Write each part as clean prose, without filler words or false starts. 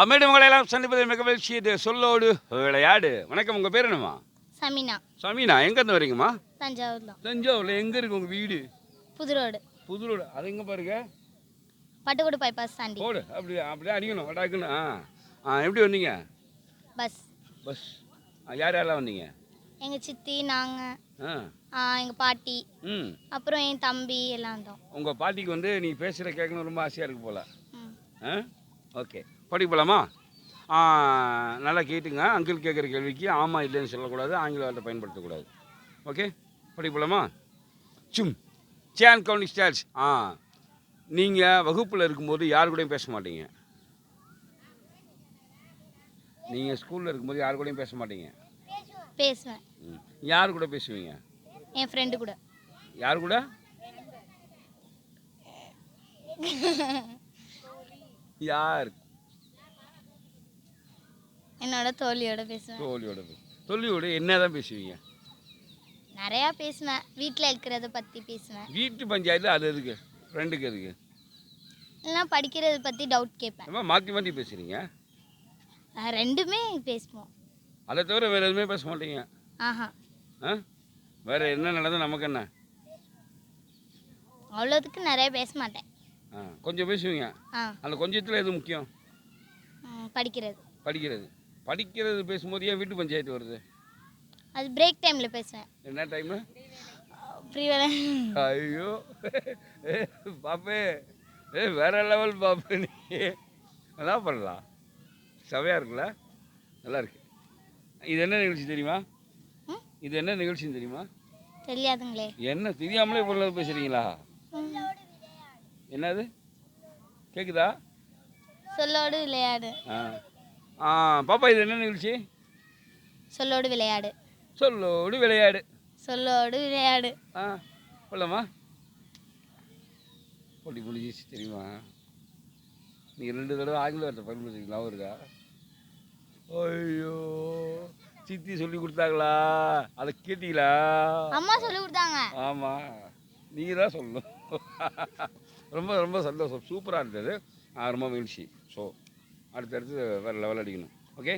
அமேடு மங்களெல்லாம் சந்திப்பதில் மிக மகிழ்ச்சி. இது சொல்லோடு விளையாடு. வணக்கம், உங்கள் பேர் என்னம்மா? சமீனா. சமீனா, எங்கேருந்து வரீங்கம்மா? தஞ்சாவூர் தான். தஞ்சாவூரில் எங்கே இருக்கு உங்கள் வீடு? புது ரோடு. புது ரோடு, அது எங்கே பாருங்க? பட்டுக்கோடு பைபாஸ் தாண்டி. போடு, அப்படியே அடிக்கணும் வடாக்குன்னு. எப்படி வந்தீங்க? பஸ். பஸ். யார் யாரெல்லாம் வந்தீங்க? எங்கள் சித்தி, நாங்கள், ஆ எங்கள் பாட்டி, ம் அப்புறம் என் தம்பி எல்லாம் வந்தோம். உங்கள் பாட்டிக்கு வந்து நீ பேசுகிற கேட்கணும் ரொம்ப ஆசையாக இருக்கு போல். ம். ஓகே, படிக்க போகலாமா? நல்லா கேட்டுங்க. அங்கிள் கேட்குற கேள்விக்கு ஆமாம் இல்லைன்னு சொல்லக்கூடாது, ஆங்கில வார்த்தை பயன்படுத்தக்கூடாது. ஓகே, படிக்க போகலாமா? சும் சேன் கவுனி ஸ்டார்ஸ். நீங்கள் வகுப்பில் இருக்கும்போது யார் கூடயும் பேச மாட்டீங்க. நீங்கள் ஸ்கூலில் இருக்கும்போது யார் கூடயும் பேச மாட்டீங்க. பேசுவேன். யார் கூட பேசுவீங்க? என் ஃப்ரெண்டு கூட. யார் கூட? யார்? என்னோட தோழியோட பேசுவேன். தோழியோட என்ன தான் பேசுவீங்க? நிறையா பேசுவேன். வீட்டில் இருக்கிறத பற்றி பேசுவேன். வீட்டு பஞ்சாயத்து அது எதுக்கு? ஃப்ரெண்டுக்கு எதுக்கு? இல்லைனா படிக்கிறத பற்றி டவுட் கேட்பேன். மாற்றி மாற்றி பேசுகிறீங்க. ரெண்டுமே பேசுவோம். அதை தவிர வேறு எதுவுமே பேச மாட்டீங்க. ஆஹா. வேறு என்ன நடந்தது நமக்கு என்ன? அவ்வளோதுக்கு நிறைய பேச மாட்டேன். கொஞ்சம் பேசுவீங்க. அந்த கொஞ்சத்தில் எது முக்கியம்? படிக்கிறது. படிக்கிறது பேசும்போது ஏன் வீட்டு பஞ்சாயத்து வருது? அது பிரேக் டைமில் பேசுவேன். என்ன டைமு? ஃப்ரீ வேலை. ஐயோ பாப்பே, வேற லெவல் பாப்பு. நீ என்ன பண்ணலாம்? சவையாக இருக்குல்ல? நல்லா இருக்கு. இது என்ன நிகழ்ச்சி தெரியுமா? இது என்ன நிகழ்ச்சின்னு தெரியுமா? தெரியாதுங்களே. என்ன தெரியாமலே பொருளாக பேசுகிறீங்களா? என்னது கேட்குதா? சொல்லோடு விளையாடு. பாப்பா, இது என்ன நிகழ்ச்சி? சொல்லோடு விளையாடு. சொல்லோடு விளையாடு. சொல்லோடு விளையாடு. சொல்லலாமா? போட்டி முடிஞ்சிச்சு தெரியுமா? நீங்கள் 2 தடவை ஆங்கில வார்த்தை பயன்படுத்திங்களா? இருக்கா? ஐயோ, சித்தி சொல்லி கொடுத்தாங்களா? அதை கேட்டீங்களா? அம்மா சொல்லி கொடுத்தாங்க. ஆமாம், நீங்கள் தான் சொல்லணும். ரொம்ப ரொம்ப சந்தோஷம், சூப்பராக இருந்தது. ரொம்ப மகிழ்ச்சி. ஸோ அடுத்தடுத்து வேறு லெவல் அடிக்கணும். ஓகே,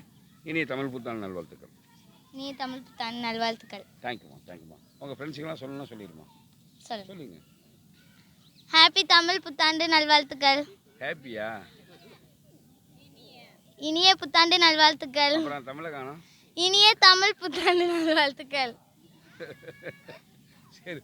இனி தமிழ் புத்தாண்டு நல்வாழ்த்துக்கள். நீ தமிழ் புத்தாண்டு நல்வாழ்த்துக்கள். தேங்க்யூம்மா. உங்கள் ஃப்ரெண்ட்ஸுக்கெல்லாம் சொல்லணும்னா சொல்லிடுமா? சொல்லுங்க. ஹாப்பி தமிழ் புத்தாண்டு நல்வாழ்த்துக்கள். ஹாப்பியா? இனிய புத்தாண்டு நல்வாழ்த்துக்கள். அப்புறம் தமிழை காணோம். இனிய தமிழ் புத்தாண்டு நல்வாழ்த்துக்கள். சரி.